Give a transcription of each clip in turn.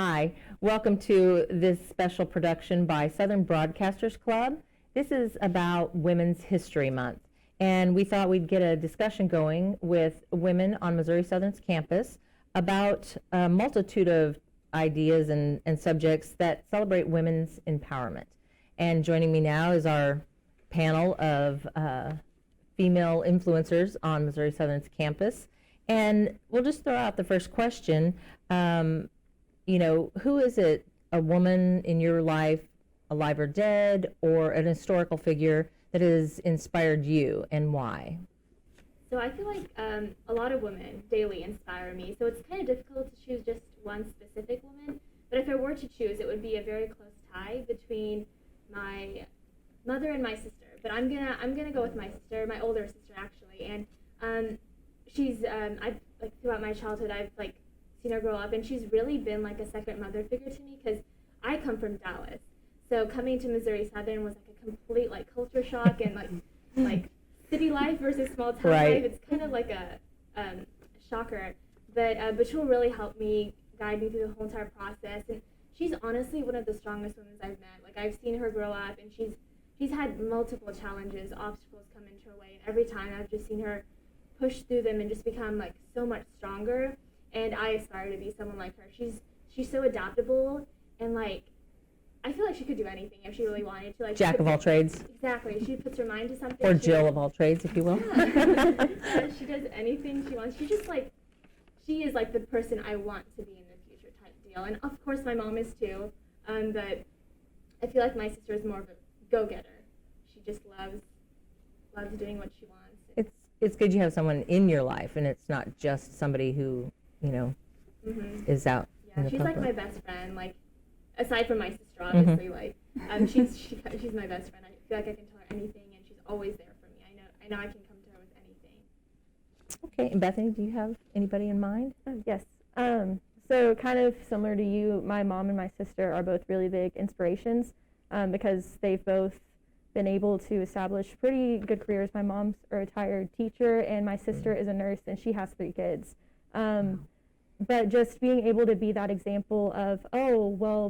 Hi, welcome to this special production by Southern Broadcasters Club. This is about Women's History Month, and we thought we'd get a discussion going with women on Missouri Southern's campus about a multitude of ideas and subjects that celebrate women's empowerment. And joining me now is our panel of female influencers on Missouri Southern's campus. And we'll just throw out the first question. Who is it, a woman in your life, alive or dead, or an historical figure that has inspired you, and why? So I feel like a lot of women daily inspire me. So it's kind of difficult to choose just one specific woman. But if I were to choose, it would be a very close tie between my mother and my sister. But I'm gonna go with my sister, my older sister actually. And she's I've throughout my childhood I've seen her grow up, and she's really been like a second mother figure to me because I come from Dallas. So coming to Missouri Southern was like a complete culture shock and like city life versus small town life. It's kind of like a shocker, but she'll really help me, guide me through the whole entire process. And she's honestly one of the strongest women I've met. Like, I've seen her grow up, and she's had multiple challenges, obstacles come into her way, and every time I've just seen her push through them and just become so much stronger. And I aspire to be someone like her. She's so adaptable, and I feel like she could do anything if she really wanted to. Jack of all trades. Exactly. She puts her mind to something. Or Jill of all trades, if you will. Yeah. She does anything she wants. She is the person I want to be in the future type deal. And of course my mom is too. But I feel like my sister is more of a go-getter. She just loves doing what she wants. It's good you have someone in your life, and it's not just somebody who is out. Yeah, she's like my best friend. Aside from my sister, obviously, she's my best friend. I feel like I can tell her anything, and she's always there for me. I know I can come to her with anything. Okay, and Bethany, do you have anybody in mind? Yes. So kind of similar to you, my mom and my sister are both really big inspirations because they've both been able to establish pretty good careers. My mom's a retired teacher, and my sister is a nurse, and she has 3 kids. But just being able to be that example of,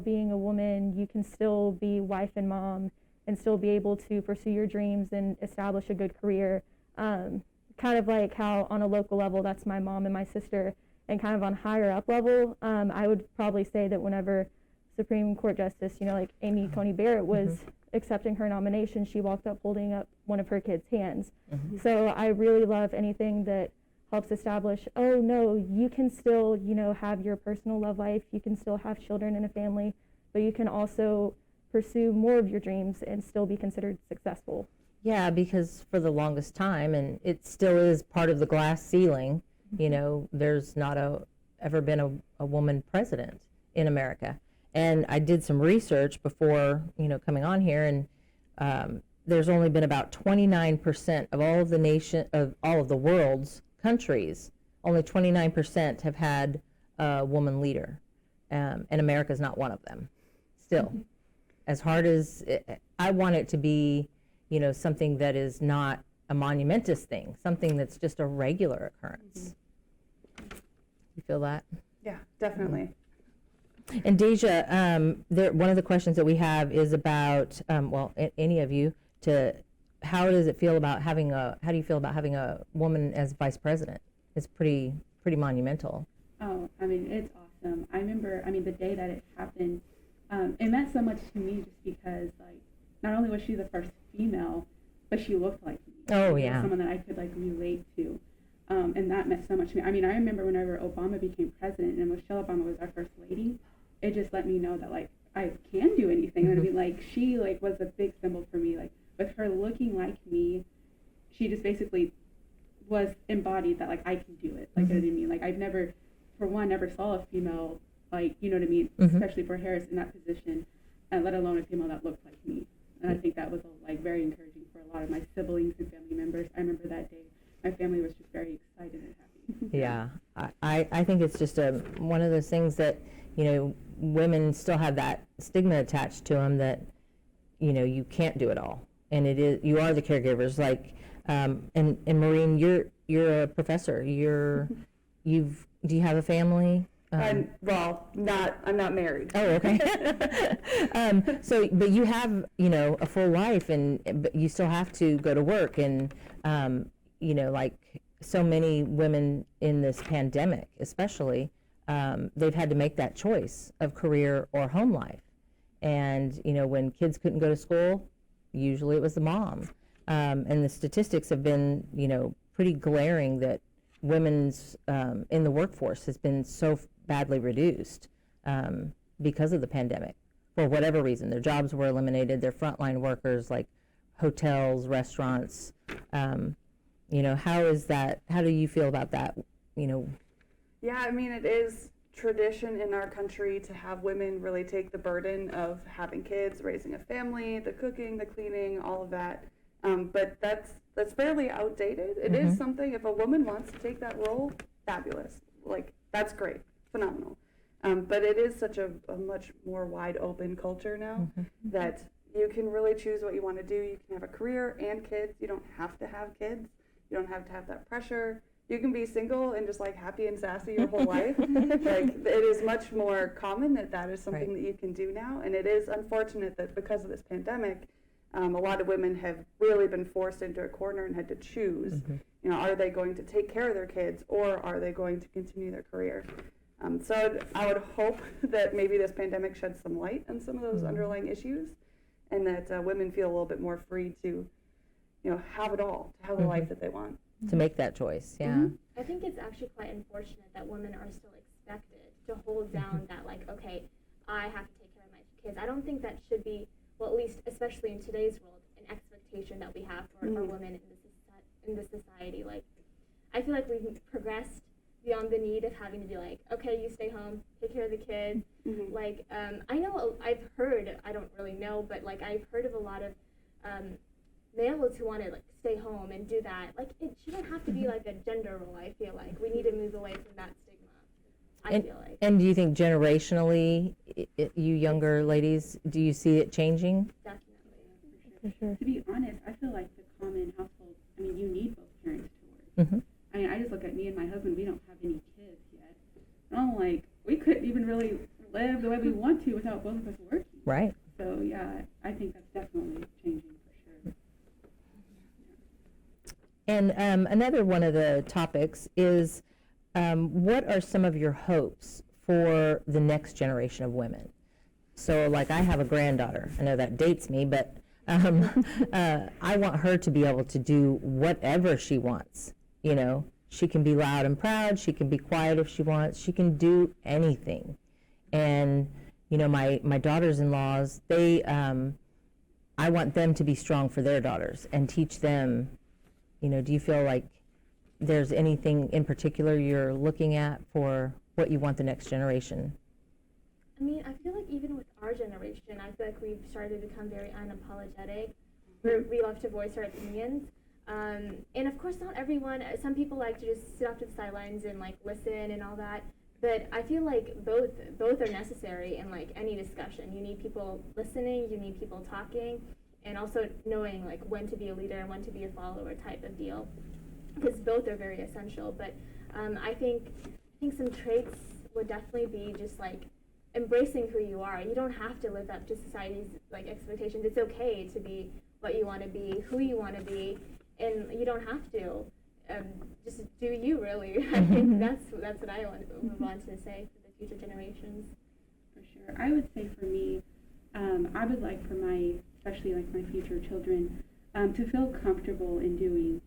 being a woman, you can still be wife and mom and still be able to pursue your dreams and establish a good career. Kind of like how on a local level, that's my mom and my sister, and kind of on higher up level, I would probably say that whenever Supreme Court Justice, Amy Coney Barrett was accepting her nomination, she walked up holding up one of her kids' hands. Mm-hmm. So I really love anything that helps establish, you can still, have your personal love life, you can still have children and a family, but you can also pursue more of your dreams and still be considered successful. Yeah, because for the longest time, and it still is part of the glass ceiling, there's not ever been a woman president in America. And I did some research before, coming on here, and there's only been about 29% of all of the world's countries, only 29% have had a woman leader, and America's not one of them. Still, as hard as I want it to be, something that is not a monumentous thing, something that's just a regular occurrence. You feel that? Yeah, definitely. And Deja, one of the questions that we have is about, any of you, how do you feel about having a woman as vice president? It's pretty monumental. Oh, it's awesome. I remember, the day that it happened, it meant so much to me just because, not only was she the first female, but she looked like me. Oh, yeah. Someone that I could, relate to. And that meant so much to me. I remember whenever Obama became president and Michelle Obama was our first lady, it just let me know that, I can do anything. Mm-hmm. She, was a big symbol for me. With her looking like me, she just basically was embodied that, I can do it. You know what I mean? I've never, for one, never saw a female, you know what I mean? Mm-hmm. Especially for Harris in that position, and let alone a female that looked like me. And I think that was, very encouraging for a lot of my siblings and family members. I remember that day, my family was just very excited and happy. Yeah, I think it's just one of those things that, women still have that stigma attached to them that, you can't do it all. And you are the caregivers. And Maureen, you're a professor. Do you have a family? I'm not married. Oh, okay. But you have, a full life, but you still have to go to work, and like so many women in this pandemic, especially, they've had to make that choice of career or home life. And when kids couldn't go to school, usually it was the mom. And the statistics have been, pretty glaring that women's in the workforce has been so badly reduced because of the pandemic, for whatever reason. Their jobs were eliminated. They're frontline workers, like hotels, restaurants. How is that? How do you feel about that? Yeah, I mean, it is tradition in our country to have women really take the burden of having kids, raising a family, the cooking, the cleaning, all of that. But that's fairly outdated. It is something, if a woman wants to take that role, fabulous. Like, that's great, phenomenal. But it is such a much more wide open culture now that you can really choose what you want to do. You can have a career and kids. You don't have to have kids. You don't have to have that pressure. You can be single and just like happy and sassy your whole life. Like, it is much more common that is something that you can do now. And it is unfortunate that because of this pandemic, a lot of women have really been forced into a corner and had to choose, are they going to take care of their kids, or are they going to continue their career? So I would hope that maybe this pandemic sheds some light on some of those underlying issues, and that women feel a little bit more free to, have it all, to have the life that they want. To make that choice, yeah. I think it's actually quite unfortunate that women are still expected to hold down that, like, okay, I have to take care of my kids. I don't think that should be, well, at least especially in today's world, an expectation that we have for our women in this society. Like, I feel like we've progressed beyond the need of having to be like, okay, you stay home, take care of the kid. Like, I know I've heard, I don't really know, but like I've heard of a lot of males who want to like stay home and do that. Like, it shouldn't have to be like a gender role. I feel like we need to move away from that stigma. Feel like. And do you think generationally, you younger ladies, do you see it changing? Definitely. For sure. To be honest, I feel like the common household, I mean, you need both parents to work. I mean, I just look at me and my husband, we don't have any kids yet. And I'm like, we couldn't even really live the way we want to without both of us working. Right. So, yeah, I think that's definitely changing for sure. And another one of the topics is, what are some of your hopes for the next generation of women? So, like, I have a granddaughter. I know that dates me, but I want her to be able to do whatever she wants. She can be loud and proud. She can be quiet if she wants. She can do anything. And, my daughters-in-laws, I want them to be strong for their daughters and teach them. Do you feel like there's anything in particular you're looking at for what you want the next generation? I mean, I feel like even with our generation, I feel like we've started to become very unapologetic. We love to voice our opinions. And of course, not everyone, some people like to just sit off to the sidelines and like listen and all that. But I feel like both are necessary in like any discussion. You need people listening, you need people talking, and also knowing like when to be a leader and when to be a follower type of deal, because both are very essential. But I think some traits would definitely be just like embracing who you are. You don't have to live up to society's like expectations. It's okay to be what you want to be, who you want to be, and you don't have to. Just do you, really. I think that's what I want to say for the future generations. For sure. I would say for me, I would like for especially like my future children, to feel comfortable in doing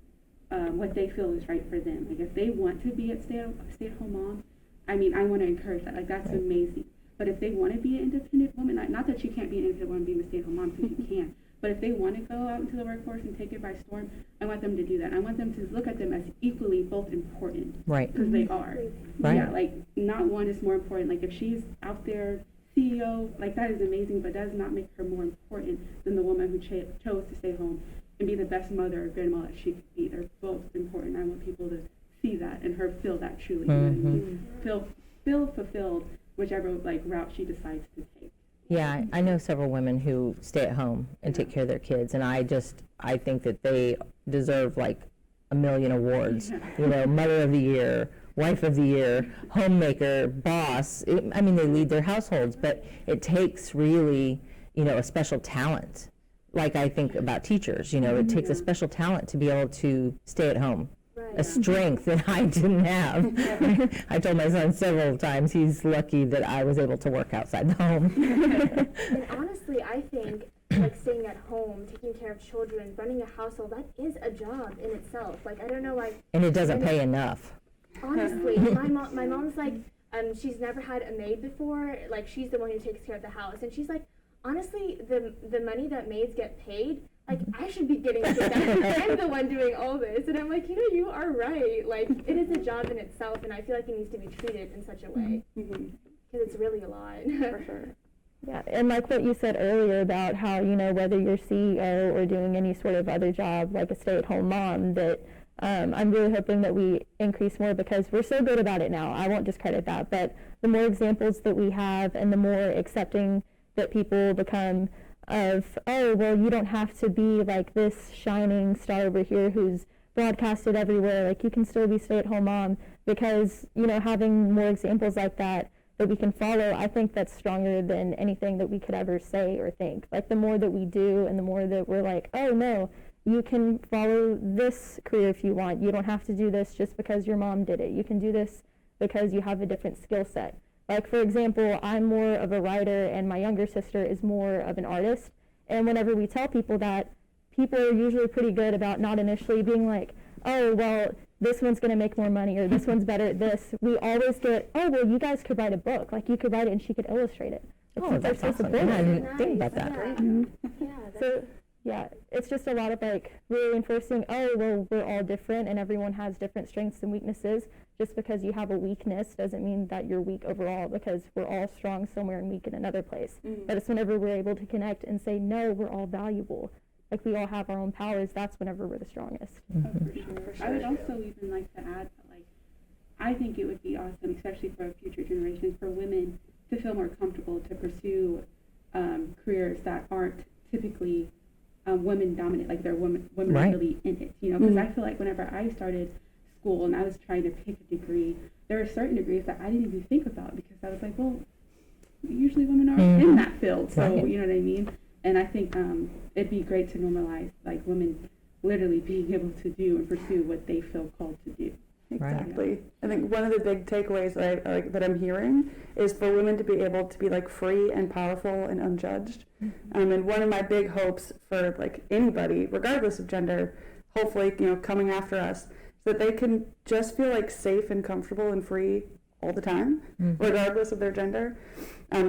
what they feel is right for them. Like, if they want to be a stay-at-home mom, I mean, I want to encourage that. Like, that's amazing. But if they want to be an independent woman, not that you can't be an independent woman and be a stay-at-home mom, because you can. But if they want to go out into the workforce and take it by storm, I want them to do that. I want them to look at them as equally both important. Right. Because they are. Right. Yeah, like, not one is more important. Like, if she's out there CEO, like, that is amazing, but does not make her more important than the woman who chose to stay home and be the best mother or grandma that she could be. They're both important. I want people to see that and her feel that truly. Feel fulfilled whichever like route she decides to take. Yeah, I know several women who stay at home and take care of their kids, and I think that they deserve like a million awards. Mother of the Year wife of the year, homemaker, boss. I mean, they lead their households, but it takes really, a special talent. Like I think about teachers, it takes a special talent to be able to stay at home. Right. A strength that I didn't have. I told my son several times he's lucky that I was able to work outside the home. And honestly, I think like staying at home, taking care of children, running a household, that is a job in itself. Like I don't know, like And it doesn't pay enough. honestly, my mom's like, she's never had a maid before. Like she's the one who takes care of the house, and she's like, honestly, the money that maids get paid, like I should be getting paid. I'm the one doing all this, and I'm like, you are right. Like it is a job in itself, and I feel like it needs to be treated in such a way because it's really a lot. For sure. Yeah, and like what you said earlier about how, whether you're CEO or doing any sort of other job, like a stay-at-home mom, that I'm really hoping that we increase more because we're so good about it now. I won't discredit that, but the more examples that we have and the more accepting that people become of, oh, well, you don't have to be like this shining star over here who's broadcasted everywhere. Like, you can still be stay-at-home mom because, having more examples like that we can follow, I think that's stronger than anything that we could ever say or think. Like, the more that we do and the more that we're like, oh, no, you can follow this career if you want. You don't have to do this just because your mom did it. You can do this because you have a different skill set. Like, for example, I'm more of a writer and my younger sister is more of an artist. And whenever we tell people that, people are usually pretty good about not initially being like, oh, well, this one's going to make more money or this one's better at this. We always get, oh, well, you guys could write a book. Like, you could write it and she could illustrate it. Oh, that's awesome. And I didn't think about that. Yeah, So, yeah, it's just a lot of, like, really enforcing, oh, well, we're all different and everyone has different strengths and weaknesses. Just because you have a weakness doesn't mean that you're weak overall, because we're all strong somewhere and weak in another place. But it's whenever we're able to connect and say, no, we're all valuable. Like, we all have our own powers. That's whenever we're the strongest. Oh, for sure. I would also even like to add that, like, I think it would be awesome, especially for future generations, for women to feel more comfortable to pursue careers that aren't typically women dominant, like they're women Right. are really in it, because I feel like whenever I started school and I was trying to pick a degree, there were certain degrees that I didn't even think about because I was like, well, usually women are in that field, so Right. you know what I mean? And I think it'd be great to normalize, like, women literally being able to do and pursue what they feel called to do. Right. Exactly. I think one of the big takeaways that I'm hearing is for women to be able to be, like, free and powerful and unjudged. And one of my big hopes for, like, anybody, regardless of gender, hopefully, coming after us, is that they can just feel, like, safe and comfortable and free all the time, regardless of their gender.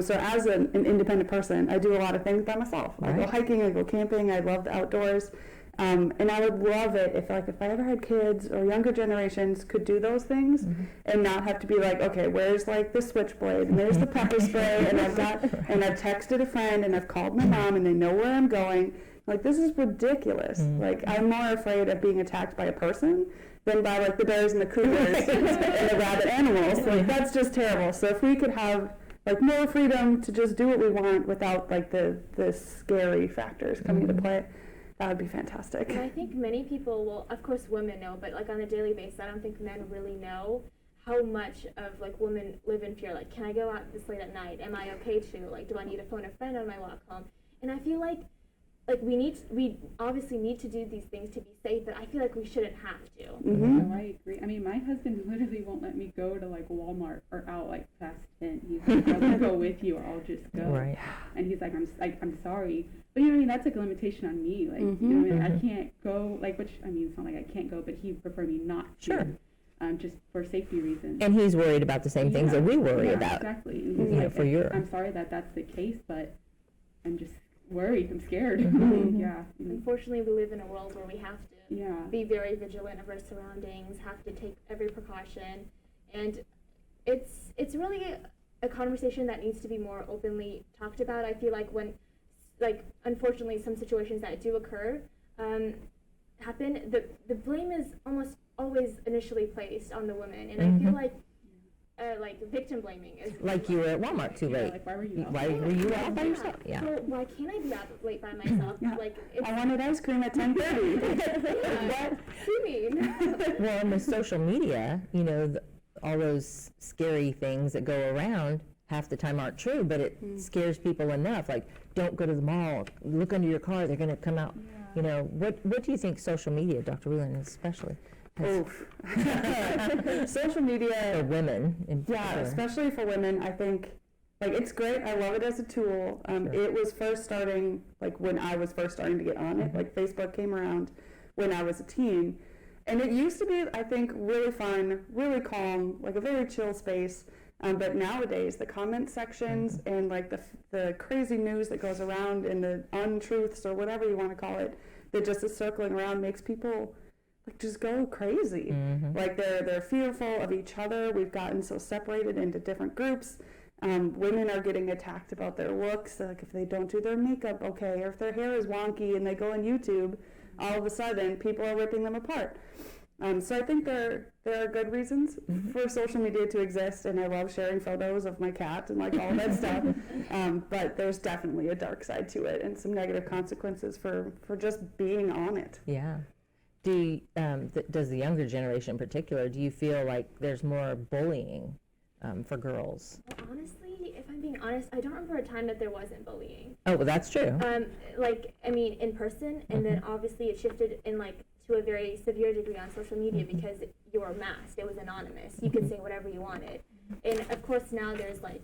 So as an independent person, I do a lot of things by myself. I go Right. hiking, I go camping, I love the outdoors. And I would love it if I ever had kids or younger generations could do those things and not have to be like, okay, where's, like, the switchblade and there's the pepper spray and I've texted a friend and I've called my mom and they know where I'm going. Like, this is ridiculous. Like, I'm more afraid of being attacked by a person than by, like, the bears and the cougars and the rabid animals. Like, that's just terrible. So if we could have, like, more freedom to just do what we want without, like, the scary factors coming into play, that would be fantastic. And I think many people will, of course, women know, but like on a daily basis, I don't think men really know how much of, like, women live in fear. Like, can I go out this late at night? Am I okay to? Like, do I need to phone a friend on my walk home? And I feel like we obviously need to do these things to be safe, but I feel like we shouldn't have to. So I agree. I mean, my husband literally won't let me go to, like, Walmart or out, like, past 10. He's like, I'll go with you or I'll just go. Right. And he's like, I'm sorry. But, you know what I mean? That's, like, a limitation on me. Like, you know what I mean? I can't go, like, which, I mean, it's not like I can't go, but he'd prefer me not to. Sure. Just for safety reasons. And he's worried about the same things that we worry Yeah, about. Exactly. And he's like, for your. I'm sorry that that's the case, but I'm just worried. I'm scared. Yeah. Unfortunately, we live in a world where we have to Yeah. be very vigilant of our surroundings, have to take every precaution, and it's really a conversation that needs to be more openly talked about. I feel like when, like, unfortunately, some situations that do occur happen, the blame is almost always initially placed on the woman, and I feel like victim blaming is Like you were at Walmart too Yeah, late. like, why were you out? Why were you out by yourself? Yeah. So why can't I be out late by myself? Yeah. Like, it's I wanted ice cream at 10:30. what? Sue me. Well, and with social media, all those scary things that go around half the time aren't true, but it scares people enough. Like, don't go to the mall. Look under your car. They're going to come out. You know, what do you think social media, Dr. Whelan especially, has Oof. Social media. for women in Yeah, particular? especially for women, I think, like, it's great. I love it as a tool. It was first starting, like, when I was first starting to get on it. Like, Facebook came around when I was a teen. And it used to be, I think, really fun, really calm, like a very chill space. But nowadays, the comment sections and, like, the crazy news that goes around and the untruths or whatever you want to call it that just is circling around makes people like just go crazy. Like they're fearful of each other. We've gotten so separated into different groups. Women are getting attacked about their looks, like if they don't do their makeup okay, or if their hair is wonky and they go on YouTube, all of a sudden people are ripping them apart. So I think there are good reasons for social media to exist, and I love sharing photos of my cat and like all that stuff. But there's definitely a dark side to it and some negative consequences for just being on it. Yeah. Does the younger generation in particular, do you feel like there's more bullying for girls? Well, honestly, if I'm being honest, I don't remember a time that there wasn't bullying. Oh, well, that's true. Like, I mean, in person, and then obviously it shifted in, like, to a very severe degree on social media because you were masked. It was anonymous. You could say whatever you wanted. And, of course, now there's, like,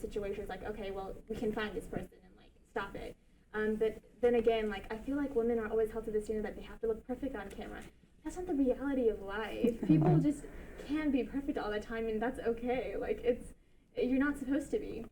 situations like, okay, well, we can find this person and, like, stop it. But then again, like, I feel like women are always held to the standard that they have to look perfect on camera. That's not the reality of life. People just can't be perfect all the time, and that's okay. Like, you're not supposed to be.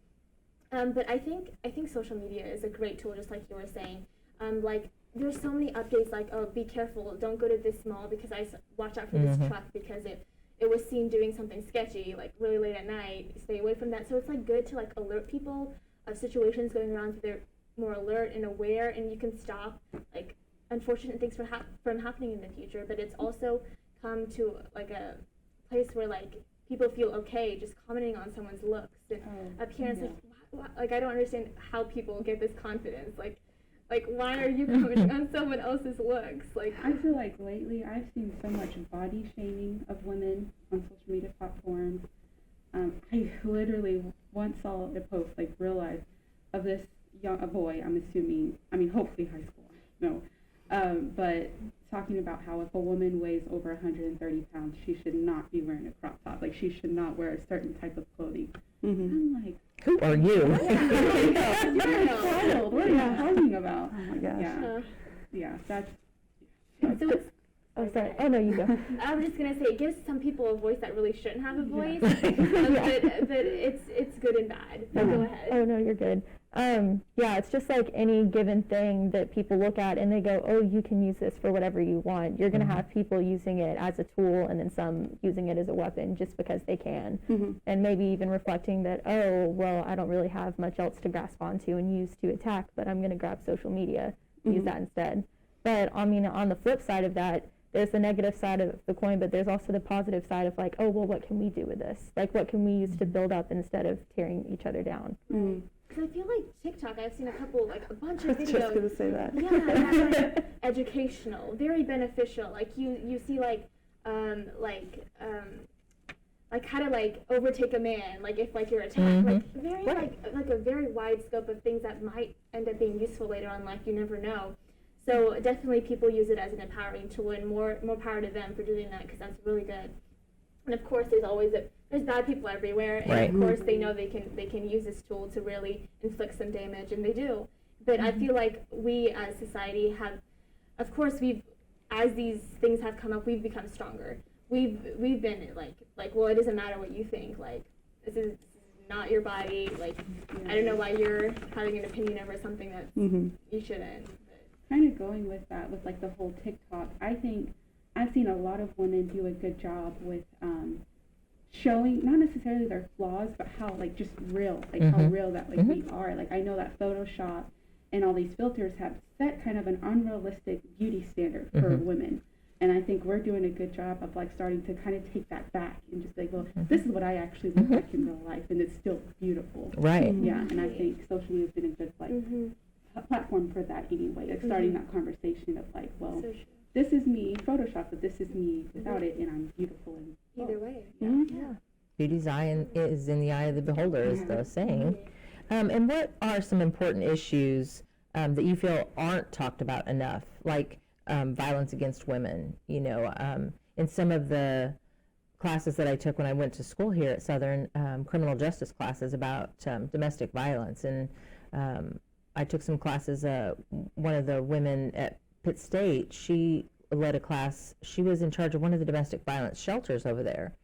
But I think social media is a great tool, just like you were saying. Like, there's so many updates, like, oh, be careful, don't go to this mall because watch out for this truck because it was seen doing something sketchy, like, really late at night. Stay away from that. So it's, like, good to, like, alert people of situations going around so they're more alert and aware, and you can stop, like, unfortunate things from happening in the future. But it's also come to, like, a place where, like, people feel okay just commenting on someone's looks and appearance. Like, I don't understand how people get this confidence. Like, why are you commenting on someone else's looks? Like, I feel like lately I've seen so much body shaming of women on social media platforms. I literally once saw a post, like, realized of this a boy, I'm assuming, I mean, hopefully high school, no, but talking about how if a woman weighs over 130 pounds, she should not be wearing a crop top. Like, she should not wear a certain type of clothing. I'm like, Who are you? you're a child. What are you talking about? Oh my gosh. Yeah, that's. so it's. Oh, sorry. Oh, no, you go. I was just gonna say it gives some people a voice that really shouldn't have a voice, but it's good and bad. So go ahead. Oh, no, you're good. Yeah, it's just like any given thing that people look at and they go, oh, you can use this for whatever you want. You're going to have people using it as a tool and then some using it as a weapon just because they can. And maybe even reflecting that, oh, well, I don't really have much else to grasp onto and use to attack, but I'm going to grab social media, use that instead. But I mean, on the flip side of that, there's the negative side of the coin, but there's also the positive side of like, oh, well, what can we do with this? Like, what can we use to build up instead of tearing each other down? Because I feel like TikTok, I've seen a bunch of I was just videos. going to say that. Yeah, that's, like, educational, very beneficial. Like, you see, like how to, like, overtake a man, like, if, like, you're attacked. Like, very, like a very wide scope of things that might end up being useful later on in life. You never know. So definitely people use it as an empowering tool, and more power to them for doing that, because that's really good. And of course, there's bad people everywhere, and of course they know they can use this tool to really inflict some damage, and they do. But I feel like we as society have, of course, as these things have come up, we've become stronger. We've been like, well, it doesn't matter what you think. Like, this is not your body. Like, I don't know why you're having an opinion over something that you shouldn't. Kind of going with that, with, like, the whole TikTok, I think I've seen a lot of women do a good job with showing not necessarily their flaws, but how, like, just real, like how real that, like, we are. Like, I know that Photoshop and all these filters have set kind of an unrealistic beauty standard for women, and I think we're doing a good job of, like, starting to kind of take that back and just like, well, this is what I actually look like in real life, and it's still beautiful. Right. Yeah, and I think social media has been a good, like, platform for that anyway, like starting that conversation of, like, well, this is me Photoshop, but this is me without it, and I'm beautiful and Either way. Yeah. beauty's is in the eye of the beholder, is the saying. And what are some important issues that you feel aren't talked about enough, like violence against women? You know, in some of the classes that I took when I went to school here at Southern, criminal justice classes about domestic violence, and I took some classes. One of the women at Pitt State, she led a class. She was in charge of one of the domestic violence shelters over there.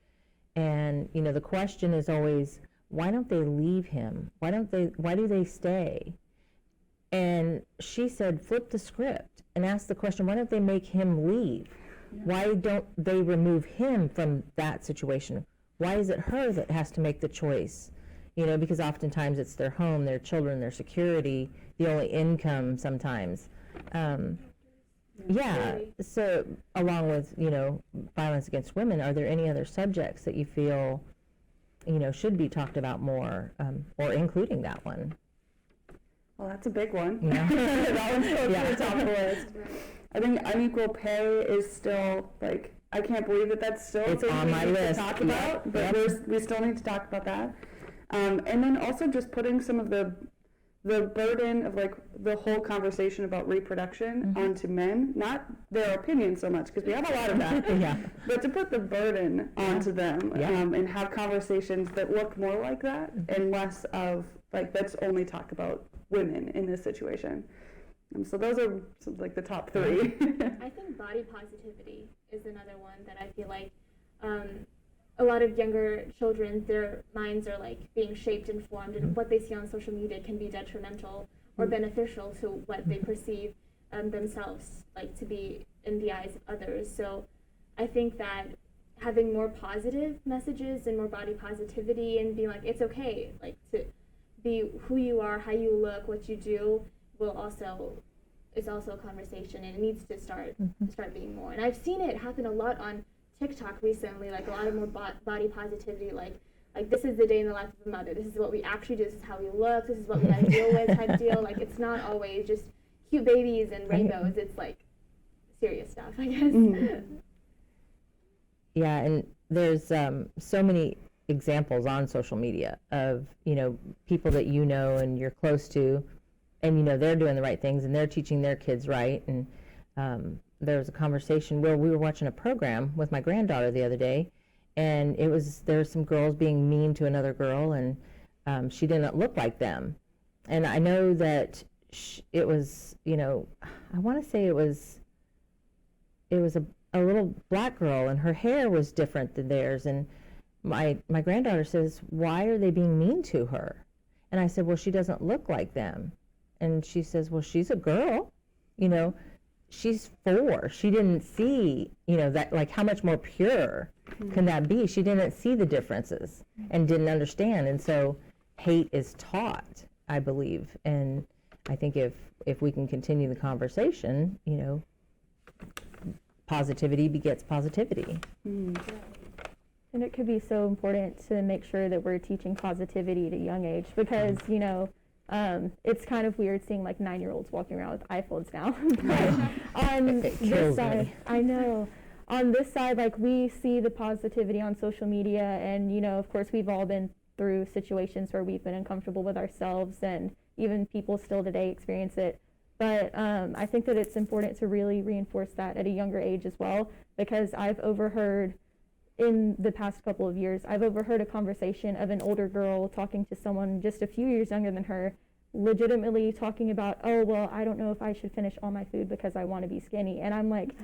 And, you know, the question is always, why don't they leave him? Why do they stay? And she said, flip the script and ask the question, why don't they make him leave? Why don't they remove him from that situation? Why is it her that has to make the choice? You know, because oftentimes it's their home, their children, their security, the only income sometimes. Yeah, so along with, you know, violence against women, are there any other subjects that you feel, you know, should be talked about more, or including that one? Well, that's a big one. Yeah. That one's close Yeah. to the top of the list. I think unequal pay is still, like, I can't believe that that's still It's something on we my need list. to talk Yeah. about, but Yep. we still need to talk about that. And then also just putting some of the burden of, like, the whole conversation about reproduction onto men, not their opinion so much, because we have a lot of that, Yeah. but to put the burden onto them, Yeah. and have conversations that look more like that and less of, like, let's only talk about women in this situation. So those are like the top three. I think body positivity is another one that I feel like a lot of younger children, their minds are like being shaped and formed, and what they see on social media can be detrimental or beneficial to what they perceive themselves like to be in the eyes of others. So I think that having more positive messages and more body positivity and being like, it's okay, like to be who you are, how you look, what you do, is also a conversation, and it needs to start being more. And I've seen it happen a lot on TikTok recently, like a lot of more body positivity, like this is the day in the life of a mother. This is what we actually do. This is how we look. This is what we gotta deal with type deal. Like, it's not always just cute babies and rainbows. It's like serious stuff, I guess. Yeah, and there's so many examples on social media of, you know, people that you know and you're close to, and you know they're doing the right things and they're teaching their kids right. And there was a conversation where we were watching a program with my granddaughter the other day, and there were some girls being mean to another girl, and she didn't look like them. And I know that it was, you know, I want to say it was a little black girl, and her hair was different than theirs. And my granddaughter says, why are they being mean to her? And I said, well, she doesn't look like them. And she says, well, she's a girl, you know, she's 4. She didn't see, you know, that, like, how much more pure can that be? She didn't see the differences and didn't understand. And so hate is taught, I believe. And I think if we can continue the conversation, you know, positivity begets positivity. And it could be so important to make sure that we're teaching positivity at a young age, because, you know, it's kind of weird seeing like 9-year-olds walking around with iPhones now. But on It this kills side, me. I know. On this side, like, we see the positivity on social media, and, you know, of course, we've all been through situations where we've been uncomfortable with ourselves, and even people still today experience it. But I think that it's important to really reinforce that at a younger age as well, because I've overheard in the past couple of years, I've overheard a conversation of an older girl talking to someone just a few years younger than her, legitimately talking about, oh, well, I don't know if I should finish all my food because I want to be skinny. And I'm like,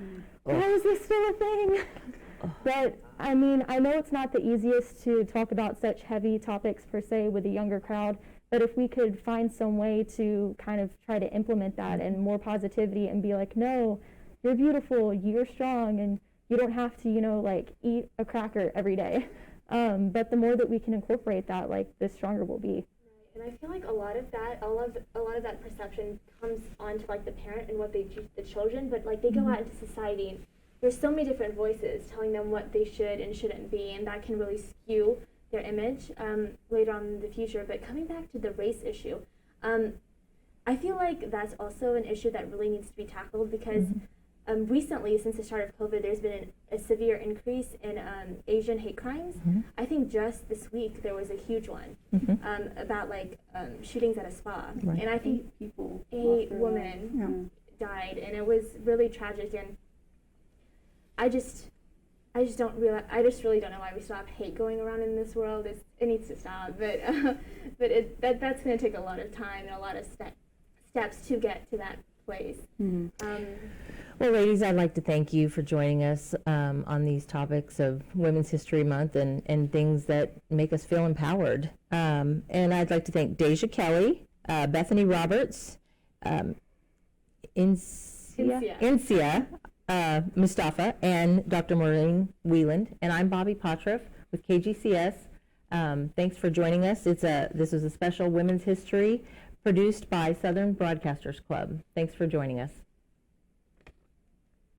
why is this still a thing? But I mean, I know it's not the easiest to talk about such heavy topics per se with a younger crowd, but if we could find some way to kind of try to implement that and more positivity and be like, no, you're beautiful, you're strong, and you don't have to, you know, like, eat a cracker every day. But the more that we can incorporate that, like, the stronger we'll be. And I feel like a lot of that perception comes onto like the parent and what they teach the children, but like they go out into society and there's so many different voices telling them what they should and shouldn't be, and that can really skew their image later on in the future. But coming back to the race issue, I feel like that's also an issue that really needs to be tackled, because recently, since the start of COVID, there's been a severe increase in Asian hate crimes. I think just this week there was a huge one about like shootings at a spa, Right. and I think 8 people. 8 lost their women lives. died, and it was really tragic. And I just don't realize. I just really don't know why we still have hate going around in this world. It needs to stop. But that's going to take a lot of time and a lot of steps to get to that place. Well, ladies, I'd like to thank you for joining us on these topics of Women's History Month and things that make us feel empowered. And I'd like to thank Deja Kelly, Bethany Roberts, Insia Mustafa, and Dr. Maureen Wieland. And I'm Bobby Potroff with KGCS. Thanks for joining us. This is a special Women's History produced by Southern Broadcasters Club. Thanks for joining us.